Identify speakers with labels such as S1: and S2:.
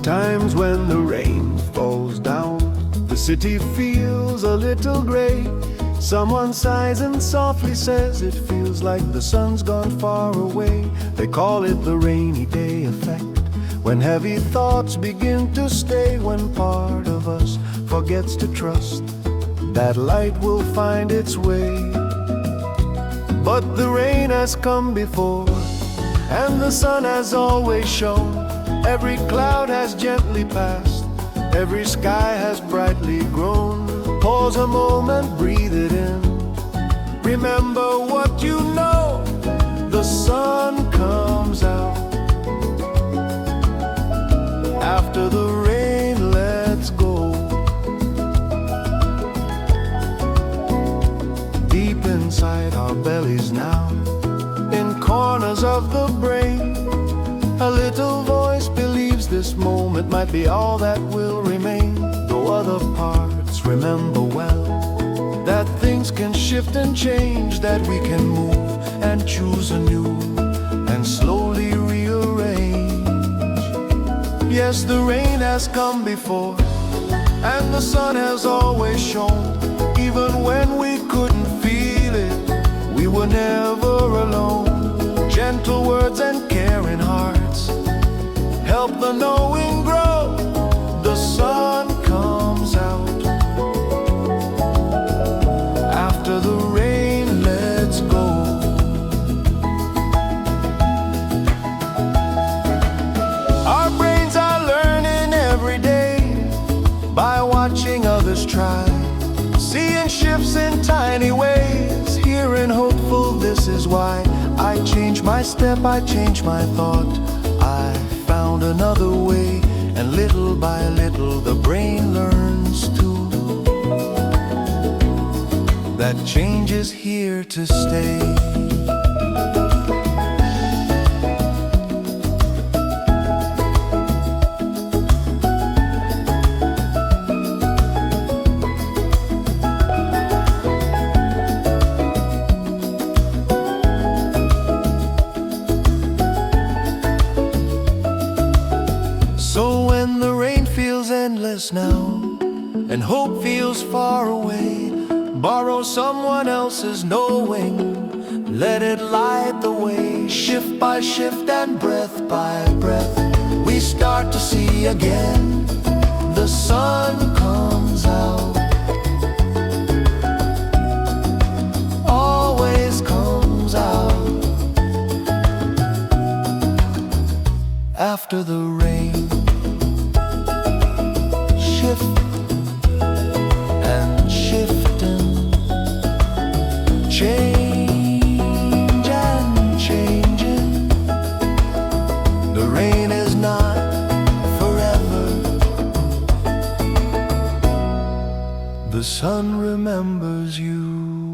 S1: Sometimes when the rain falls down, the city feels a little gray. Someone sighs and softly says it feels like the sun's gone far away. They call it the rainy day effect, when heavy thoughts begin to stay, when part of us forgets to trust that light will find its way. But the rain has come before, and the sun has always shone. Every cloud has gently passed, every sky has brightly grown. Pause a moment, breathe it in. Remember what you know, the sun comes out. After the rain, let's go. Deep inside our bellies now, in corners of the brain, a little voice believes this moment might be all that will remain. Though other parts remember well that things can shift and change, that we can move and choose anew and slowly rearrange. Yes, the rain has come before, and the sun has always shone. Even when we couldn't feel it, we were never alone. Gentle words and caring hearts help the knowing grow. The sun comes out. After the rain, let's go. Our brains are learning every day by watching others try, seeing shifts in tiny ways, hearing hopeful. This is why I change my step, I change my thought. I found another way, and little by little the brain learns too, that change is here to stay. So when the rain feels endless now, and hope feels far away, borrow someone else's knowing, let it light the way. Shift by shift and breath by breath, we start to see again. The sun comes out, always comes out. After the rain, shift and shifting, change and changing. The rain is not forever, the sun remembers you.